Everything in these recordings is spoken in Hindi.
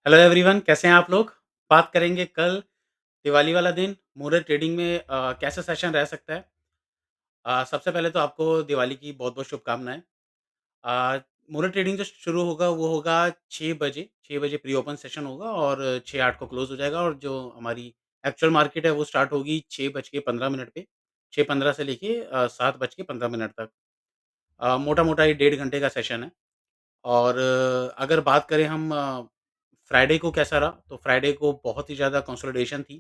हेलो एवरीवन, कैसे हैं आप लोग? बात करेंगे कल दिवाली वाला दिन मुहूर्त ट्रेडिंग में कैसा सेशन रह सकता है। सबसे पहले तो आपको दिवाली की बहुत-बहुत शुभकामनाएँ। अ, मुहूर्त ट्रेडिंग जो शुरू होगा वो होगा 6 बजे, 6 बजे प्री ओपन सेशन होगा और 6-8 को क्लोज़ हो जाएगा और जो हमारी एक्चुअल मार्केट है वो स्टार्ट होगी 6 बज के 15 मिनट पे, 6:15 से लेके 7 बज के 15 मिनट तक। मोटा-मोटा ये डेढ़ घंटे का सेशन है। और अगर बात करें हम फ्राइडे को कैसा रहा, तो फ्राइडे को बहुत ही ज़्यादा कंसोलिडेशन थी।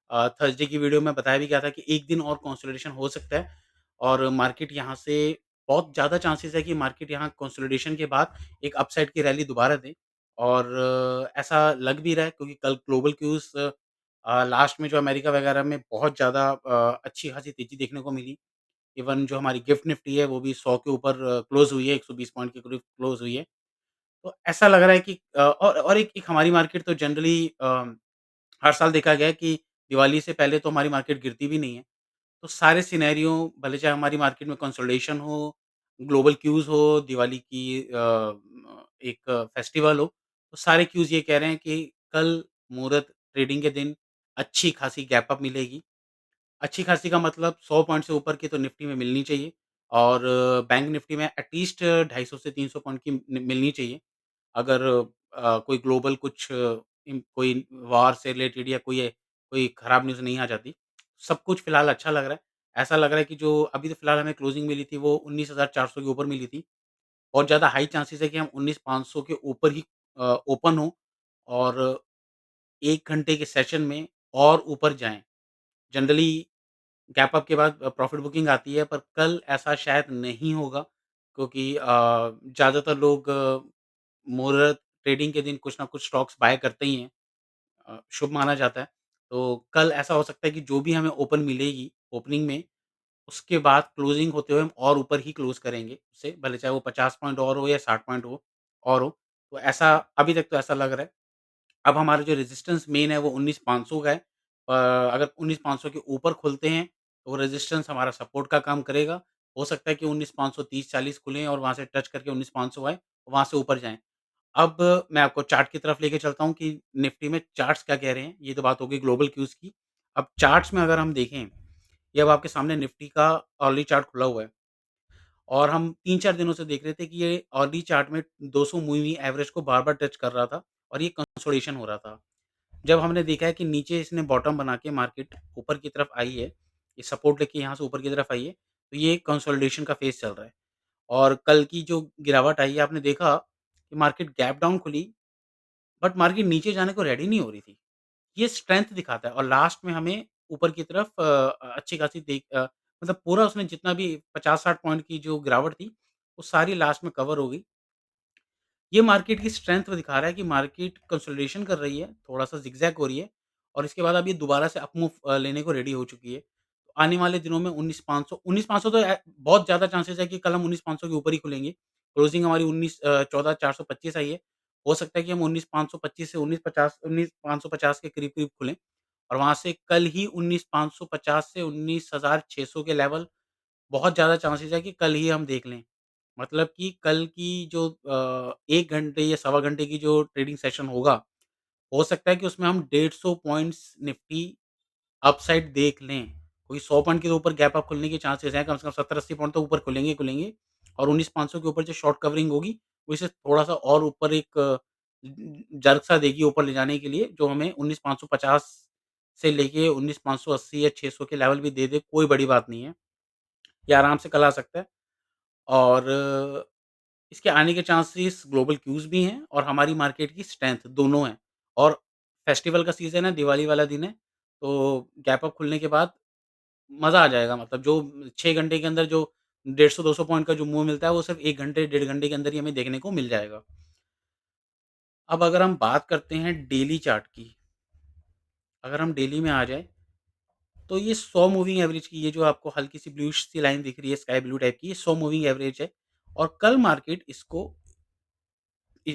थर्सडे की वीडियो में बताया भी गया था कि 1 दिन और कंसोलिडेशन हो सकता है और मार्केट यहाँ से बहुत ज़्यादा चांसेस है कि मार्केट यहाँ कंसोलिडेशन के बाद एक अपसाइड की रैली दोबारा दे और ऐसा लग भी रहा है क्योंकि कल ग्लोबल क्यूज़ लास्ट में जो अमेरिका वगैरह में बहुत ज़्यादा अच्छी खासी तेज़ी देखने को मिली। इवन जो हमारी गिफ्ट निफ्टी है वो भी 100 के ऊपर क्लोज़ हुई है, 120 पॉइंट के करीब क्लोज़ हुई है। तो ऐसा लग रहा है कि और एक एक हमारी मार्केट तो जनरली हर साल देखा गया है कि दिवाली से पहले तो हमारी मार्केट गिरती भी नहीं है। तो सारे सिनेरियो भले चाहे हमारी मार्केट में कंसोलिडेशन हो, ग्लोबल क्यूज़ हो, दिवाली की एक फेस्टिवल हो, तो सारे क्यूज़ ये कह रहे हैं कि कल मुहूर्त ट्रेडिंग के दिन अच्छी खासी गैप अप मिलेगी। अच्छी खासी का मतलब 100 पॉइंट से ऊपर की तो निफ्टी में मिलनी चाहिए और बैंक निफ्टी में एटलीस्ट 250 से 300 पॉइंट की मिलनी चाहिए। अगर कोई ग्लोबल कुछ कोई वॉर से रिलेटेड या कोई खराब न्यूज़ नहीं आ जाती। सब कुछ फ़िलहाल अच्छा लग रहा है। ऐसा लग रहा है कि जो अभी तो फ़िलहाल हमें क्लोजिंग मिली थी वो 19,400 के ऊपर मिली थी। बहुत ज़्यादा हाई चांसेस है कि हम 19,500 के ऊपर ही ओपन हों और 1 घंटे के सेशन में और ऊपर जाएँ। जनरली गैप अप के बाद प्रॉफ़िट बुकिंग आती है, पर कल ऐसा शायद नहीं होगा क्योंकि ज़्यादातर लोग मुहूर्त ट्रेडिंग के दिन कुछ ना कुछ स्टॉक्स बाय करते ही हैं। शुभ माना जाता है। तो कल ऐसा हो सकता है कि जो भी हमें ओपन मिलेगी ओपनिंग में, उसके बाद क्लोजिंग होते हुए हम और ऊपर ही क्लोज़ करेंगे उससे, भले चाहे वो 50 पॉइंट और हो या 60 पॉइंट हो और हो। तो ऐसा अभी तक तो ऐसा लग रहा है। अब हमारा जो रेजिस्टेंस मेन है वो 19,500 का है। अगर 19,500 के ऊपर खुलते हैं, तो रेजिस्टेंस हमारा सपोर्ट का काम करेगा। हो सकता है कि 19,530-40 खुलें और वहाँ से टच करके 19,500 आए, वहाँ से ऊपर जाएँ। अब मैं आपको चार्ट की तरफ लेके चलता हूँ कि निफ्टी में चार्ट्स क्या कह रहे हैं। ये तो बात हो गई ग्लोबल क्यूज़ की। अब चार्ट्स में अगर हम देखें, ये अब आपके सामने निफ्टी का अर्ली चार्ट खुला हुआ है और हम 3-4 दिनों से देख रहे थे कि ये अर्ली चार्ट में 200 मूविंग एवरेज को बार-बार टच कर रहा था और ये कंसोलिडेशन हो रहा था। जब हमने देखा है कि नीचे इसने बॉटम बना के मार्केट ऊपर की तरफ आई है, ये सपोर्ट लेके यहाँ से ऊपर की तरफ आई है, तो ये कंसोलिडेशन का फेज़ चल रहा है। और कल की जो गिरावट आई है आपने देखा कि मार्केट गैप डाउन खुली, बट मार्केट नीचे जाने को रेडी नहीं हो रही थी। ये स्ट्रेंथ दिखाता है और लास्ट में हमें ऊपर की तरफ अच्छी खासी मतलब पूरा उसने जितना भी 50-60 पॉइंट की जो गिरावट थी, वो सारी लास्ट में कवर हो गई। ये मार्केट की स्ट्रेंथ दिखा रहा है कि मार्केट कंसोलिडेशन कर रही है, थोड़ा-सा ज़िगज़ैग हो रही है और इसके बाद अब ये दोबारा से अप मूव लेने को रेडी हो चुकी है। तो आने वाले दिनों में 19,500 तो बहुत ज़्यादा चांसेस है कि कल हम 19,500 के ऊपर ही खुलेंगे। क्लोजिंग हमारी 14,425 आई है। हो सकता है कि हम 19,525 से 19,550 के करीब-करीब खुलें और वहाँ से कल ही 19,550 से 19,600 के लेवल बहुत ज़्यादा चांसेस है कि कल ही हम देख लें। मतलब कि कल की जो 1 घंटे या सवा घंटे की जो ट्रेडिंग सेशन होगा, हो सकता है कि उसमें हम 150 पॉइंट्स निफ्टी अपसाइड देख लें। कोई 100 पॉइंट के ऊपर गैप अप खुलने के चांसेस हैं, कम से कम 70-80 पॉइंट तो ऊपर खुलेंगे ही खुलेंगे और 19,500 के ऊपर जो शॉर्ट कवरिंग होगी, वो इसे थोड़ा-सा और ऊपर एक जर्क सा देगी ऊपर ले जाने के लिए, जो हमें 19,550 से लेके 19,580 या 600 के लेवल भी दे दे, कोई बड़ी बात नहीं है। ये आराम से कल आ सकता है और इसके आने के चांसेस ग्लोबल क्यूज़ भी हैं और हमारी मार्केट की स्ट्रेंथ दोनों हैं और फेस्टिवल का सीज़न है, दिवाली वाला दिन है, तो गैप अप खुलने के बाद मज़ा आ जाएगा मतलब जो 6 घंटे के अंदर जो 150-200 पॉइंट का जो मूव मिलता है, वो सिर्फ़ 1 घंटे, डेढ़ घंटे के अंदर ही हमें देखने को मिल जाएगा। अब अगर हम बात करते हैं डेली चार्ट की, अगर हम डेली में आ जाएँ, तो ये 100 मूविंग एवरेज की ये जो आपको हल्की सी ब्लूइश सी लाइन दिख रही है, स्काई ब्लू टाइप की, ये 100 मूविंग एवरेज है और कल मार्केट इसको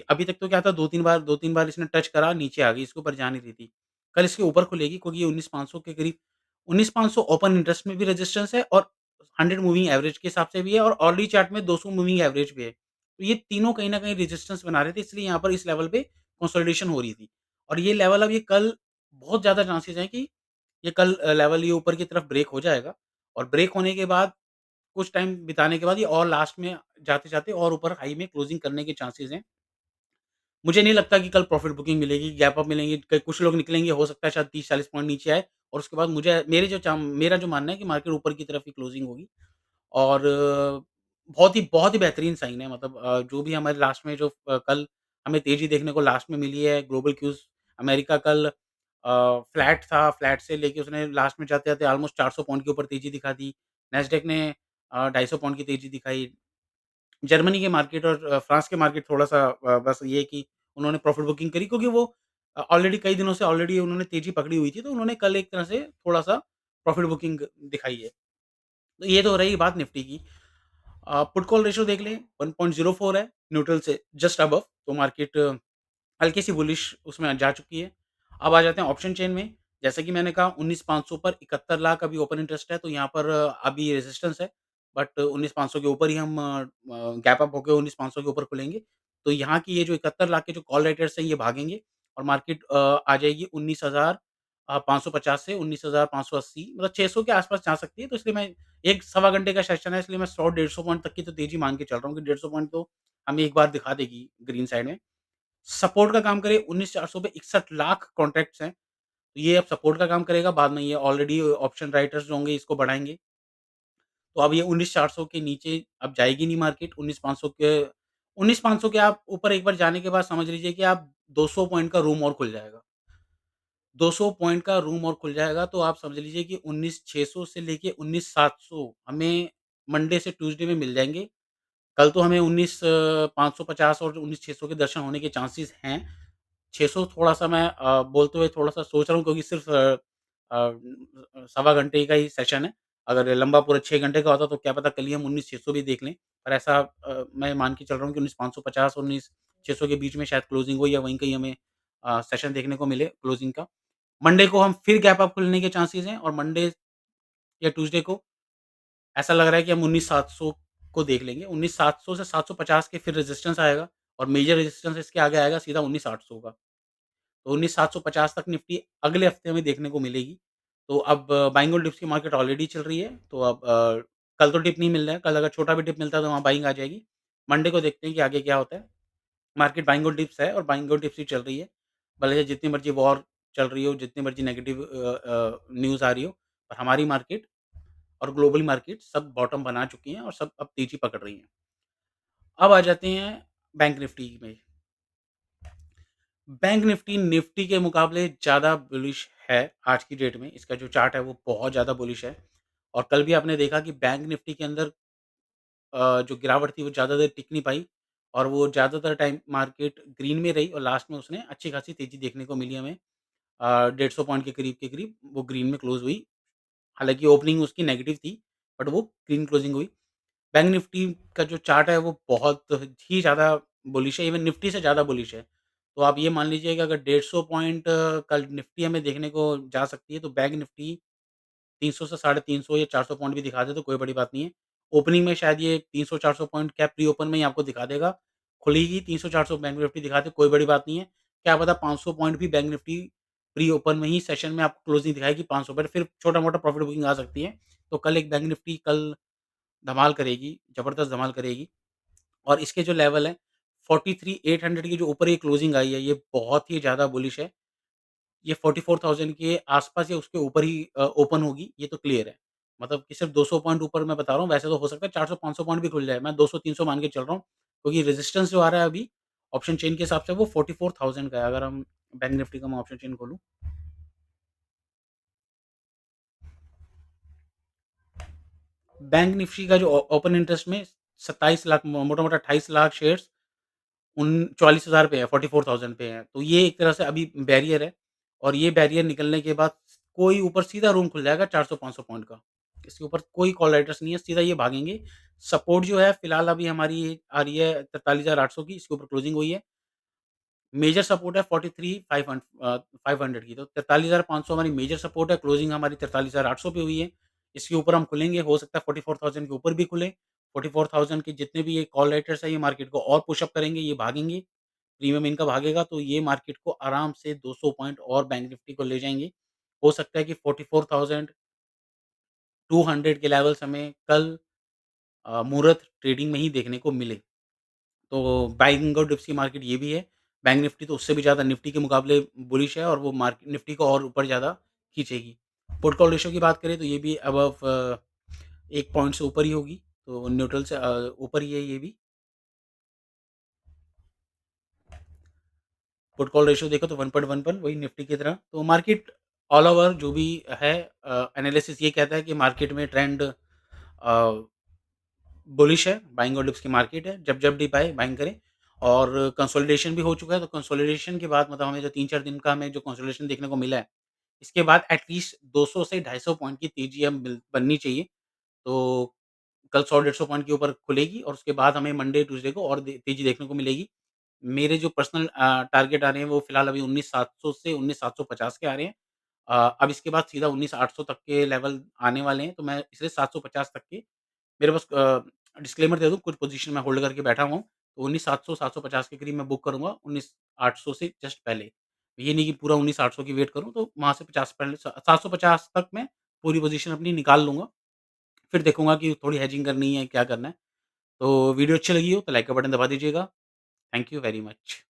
अभी तक तो क्या था 2-3 बार इसने टच करा, नीचे आ गई, इसके ऊपर जा नहीं रही थी। कल इसके ऊपर खुलेगी क्योंकि ये 19,500 के करीब 19,500 ओपन इंटरेस्ट में भी रेजिस्टेंस है और 100 मूविंग एवरेज के हिसाब से भी है और अर्ली चार्ट में 200 मूविंग एवरेज भी है। तो ये तीनों कहीं न कहीं रेजिस्टेंस बना रहे थे, इसलिए यहाँ पर इस लेवल पे कंसोलिडेशन हो रही थी और ये लेवल अब ये कल बहुत ज़्यादा चांसेज़ हैं कि ये कल लेवल ये ऊपर की तरफ ब्रेक हो जाएगा और ब्रेक होने के बाद कुछ टाइम बिताने के बाद ये और लास्ट में जाते-जाते और ऊपर हाई में क्लोजिंग करने के चांसेज़ हैं। मुझे नहीं लगता कि कल प्रॉफिट बुकिंग मिलेगी, गैप अप मिलेंगे, क कुछ लोग निकलेंगे, हो सकता है शायद 30-40 पॉइंट नीचे आए और उसके बाद मेरा जो मानना है कि मार्केट ऊपर की तरफ ही क्लोजिंग होगी और बहुत ही बेहतरीन साइन है मतलब जो भी हमारे लास्ट में जो कल हमें तेज़ी देखने को लास्ट में मिली है, ग्लोबल क्यूज़ अमेरिका कल फ्लैट था, फ्लैट से लेके उसने लास्ट में जाते-जाते ऑलमोस्ट 400 पॉइंट के ऊपर तेज़ी दिखा दी। नैस्डैक ने 250 पॉइंट की तेज़ी दिखाई। जर्मनी के मार्केट और फ्रांस के मार्केट थोड़ा-सा बस ये है कि उन्होंने प्रॉफिट बुकिंग करी क्योंकि वो ऑलरेडी कई दिनों से ऑलरेडी उन्होंने तेज़ी पकड़ी हुई थी, तो उन्होंने कल एक तरह से थोड़ा-सा प्रॉफिट बुकिंग दिखाई है। तो ये तो रही बात निफ्टी की। पुट कॉल रेशियो देख लें 1.04 है, न्यूट्रल से जस्ट अबव तो मार्केट हल्की-सी बुलिश उसमें जा चुकी है। अब आ जाते हैं ऑप्शन चेन में। जैसा कि मैंने कहा 19,500 पर 71 लाख अभी ओपन इंटरेस्ट है, तो यहाँ पर अभी रेजिस्टेंस है। बट 19,500 के ऊपर ही हम गैप अप होके 19,500 के ऊपर खुलेंगे। तो यहाँ की ये जो 71 लाख के जो कॉल राइटर्स हैं, ये भागेंगे और मार्केट आ जाएगी 19,550 से 19,580 मतलब 600 के आस-पास जा सकती है। तो इसलिए मैं 1 सवा घंटे का सेशन है, इसलिए मैं 100-150 पॉइंट तक की तो तेज़ी मान के चल रहा हूँ कि 150 पॉइंट तो हमें एक बार दिखा देगी ग्रीन साइड में। सपोर्ट का काम करे 19,400 पे 61 लाख कॉन्ट्रैक्ट्स हैं। तो ये अब सपोर्ट का काम करेगा, बाद में ये ऑलरेडी ऑप्शन राइटर्स जो होंगे इसको बढ़ाएँगे। तो अब ये 19,400 के नीचे अब जाएगी नहीं मार्केट 19,500 के आप ऊपर एक बार जाने के बाद समझ लीजिए कि आप 200 पॉइंट का रूम और खुल जाएगा। 200 पॉइंट का रूम और खुल जाएगा तो आप समझ लीजिए कि 19,600 से लेके 19,700 हमें मंडे से ट्यूसडे में मिल जाएँगे। कल तो हमें 19,550 और 19,600 के दर्शन होने के चांसेस हैं। 600 थोड़ा-सा मैं बोलते हुए थोड़ा-सा सोच रहा हूँ क्योंकि सिर्फ़ सवा घंटे का ही सेशन है। अगर लंबा पूरा 6 घंटे का होता तो क्या पता कल ही हम 19,600 भी देख लें। पर ऐसा मैं मान के चल रहा हूँ कि 19,550 और 19,600 के बीच में शायद क्लोजिंग हो या वहीं कहीं हमें सेशन देखने को मिले क्लोजिंग का। मंडे को हम फिर गैप अप खुलने के चांसेस हैं और मंडे या ट्यूसडे को ऐसा लग रहा है कि हम 19,700 को देख लेंगे। 19,700 से 750 के फिर रेजिस्टेंस आएगा और मेजर रेजिस्टेंस इसके आगे आएगा सीधा 19,800 का। तो 19,750 तक निफ्टी अगले हफ्ते हमें देखने को मिलेगी। तो अब बाइंग और डिप्स की मार्केट ऑलरेडी चल रही है। तो अब कल तो डिप नहीं मिल रहा है, कल अगर छोटा भी डिप मिलता है तो वहाँ बाइंग आ जाएगी। मंडे को देखते हैं कि आगे क्या होता है। मार्केट बाइंग और डिप्स है और बाइंग और डिप्स ही चल रही है। भले ही जितनी मर्ज़ी वॉर चल रही हो, जितनी मर्ज़ी नेगेटिव न्यूज़ आ रही हो, पर हमारी मार्केट और ग्लोबल मार्केट सब बॉटम बना चुकी हैं और सब अब तेज़ी पकड़ रही हैं। अब आ जाते हैं बैंक निफ्टी में। बैंक निफ्टी, निफ्टी के मुकाबले ज़्यादा बुलिश है आज की डेट में। इसका जो चार्ट है वो बहुत ज़्यादा बुलिश है और कल भी आपने देखा कि बैंक निफ्टी के अंदर जो गिरावट थी वो ज़्यादा देर टिक नहीं पाई और वो ज़्यादातर टाइम मार्केट ग्रीन में रही और लास्ट में उसने अच्छी खासी तेज़ी देखने को मिली हमें। 150 पॉइंट के करीब वो ग्रीन में क्लोज़ हुई। हालाँकि ओपनिंग उसकी नेगेटिव थी, बट वो ग्रीन क्लोजिंग हुई। बैंक निफ्टी का जो चार्ट है वो बहुत ही ज़्यादा बुलिश है, इवन निफ्टी से ज़्यादा बुलिश है। तो आप ये मान लीजिए कि अगर 150 पॉइंट कल निफ्टी हमें देखने को जा सकती है, तो बैंक निफ्टी 300 से 350 या 400 पॉइंट भी दिखा दे तो कोई बड़ी बात नहीं है। ओपनिंग में शायद ये 300-400 पॉइंट क्या प्री ओपन में ही आपको दिखा देगा। खुलेगी 300-400 बैंक निफ्टी दिखा दे कोई बड़ी बात नहीं है। क्या पता 500 पॉइंट भी बैंक निफ्टी प्री ओपन में ही सेशन में आपको क्लोजिंग दिखाएगी 500 पर फिर छोटा-मोटा प्रॉफिट बुकिंग आ सकती है। तो कल एक बैंक निफ्टी कल धमाल करेगी, ज़बरदस्त धमाल करेगी और इसके जो लेवल हैं 43,800 की जो ऊपर ये क्लोजिंग आई है, ये बहुत ही ज़्यादा बुलिश है। ये 44,000 के आस-पास या उसके ऊपर ही ओपन होगी, ये तो क्लियर है। मतलब कि सिर्फ़ 200 पॉइंट ऊपर मैं बता रहा हूँ, वैसे तो हो सकता है 400-500 पॉइंट भी खुल जाए। मैं 200-300 मान के चल रहा हूँ, क्योंकि रेजिस्टेंस जो आ रहा है अभी ऑप्शन चेन के हिसाब से वो 44,000 का है। अगर हम बैंक निफ्टी का मैं ऑप्शन चेन खोलूँ, बैंक निफ्टी का जो ओपन इंटरेस्ट में 27 लाख मोटा-मोटा 28 लाख शेयर्स उन 44,000 पे है, 44,000 पे है। तो ये एक तरह से अभी बैरियर है और ये बैरियर निकलने के बाद कोई ऊपर सीधा रूम खुल जाएगा 400-500 पॉइंट का। इसके ऊपर कोई कॉल राइटर्स नहीं है, सीधा ये भागेंगे। सपोर्ट जो है फिलहाल अभी हमारी आ रही है 43,800 की, इसके ऊपर क्लोजिंग हुई है। मेजर सपोर्ट है 500 की, तो 43,500 हमारी मेजर सपोर्ट है, क्लोजिंग हमारी 43,800 पे हुई है। इसके ऊपर हम खुलेंगे, हो सकता है 44,000 के ऊपर भी खुले। 44,000 के जितने भी ये कॉल राइटर्स हैं, ये मार्केट को और पुश अप करेंगे, ये भागेंगे। प्रीमियम इनका भागेगा तो ये मार्केट को आराम से 200 पॉइंट और बैंक निफ्टी को ले जाएँगे। हो सकता है कि 44,200 के लेवल्स हमें कल मुहूर्त ट्रेडिंग में ही देखने को मिले। तो बाइंग और डिप्स की मार्केट ये भी है। बैंक निफ्टी तो उससे भी ज़्यादा निफ्टी के मुकाबले बुलिश है और वो निफ्टी को और ऊपर ज़्यादा खींचेगी। पुट कॉल रेशियो की बात करें तो ये भी अबव 1 पॉइंट से ऊपर ही होगी, तो न्यूट्रल से ऊपर ही है ये भी। पुट कॉल रेशियो देखो तो 1.11 वही निफ्टी की तरह। तो मार्केट ऑल ओवर जो भी है एनालिसिस ये कहता है कि मार्केट में ट्रेंड बुलिश है, बाइंग और डिप्स की मार्केट है। जब-जब डिप आए बाइंग करें और कंसोलिडेशन भी हो चुका है, तो कंसोलिडेशन के बाद मतलब हमें जो 3-4 दिन का हमें जो कंसोलिडेशन देखने को मिला है, इसके बाद एटलीस्ट 200 से 250 पॉइंट की तेज़ी अब बननी चाहिए। तो कल 100 150 पॉइंट के ऊपर खुलेगी और उसके बाद हमें मंडे, ट्यूसडे को और तेज़ी देखने को मिलेगी। मेरे जो पर्सनल टारगेट आ रहे हैं वो फिलहाल अभी 19,700 से 19,750 के आ रहे हैं। अब इसके बाद सीधा 19,800 तक के लेवल आने वाले हैं, तो मैं इसलिए 750 तक के मेरे पास डिस्क्लेमर दे दूँ, कुछ पोज़ीशन मैं होल्ड करके बैठा हुआ हूँ, तो 19,700 750 के करीब मैं बुक करूँगा, 19,800 से जस्ट पहले। ये नहीं कि पूरा 19,800 की वेट करूँ, तो वहाँ से 50 पहले 750 तक मैं पूरी पोज़ीशन अपनी निकाल लूँगा। फिर देखूँगा कि थोड़ी हेजिंग करनी है, क्या करना है। तो वीडियो अच्छी लगी हो तो लाइक का बटन दबा दीजिएगा। Thank you very much.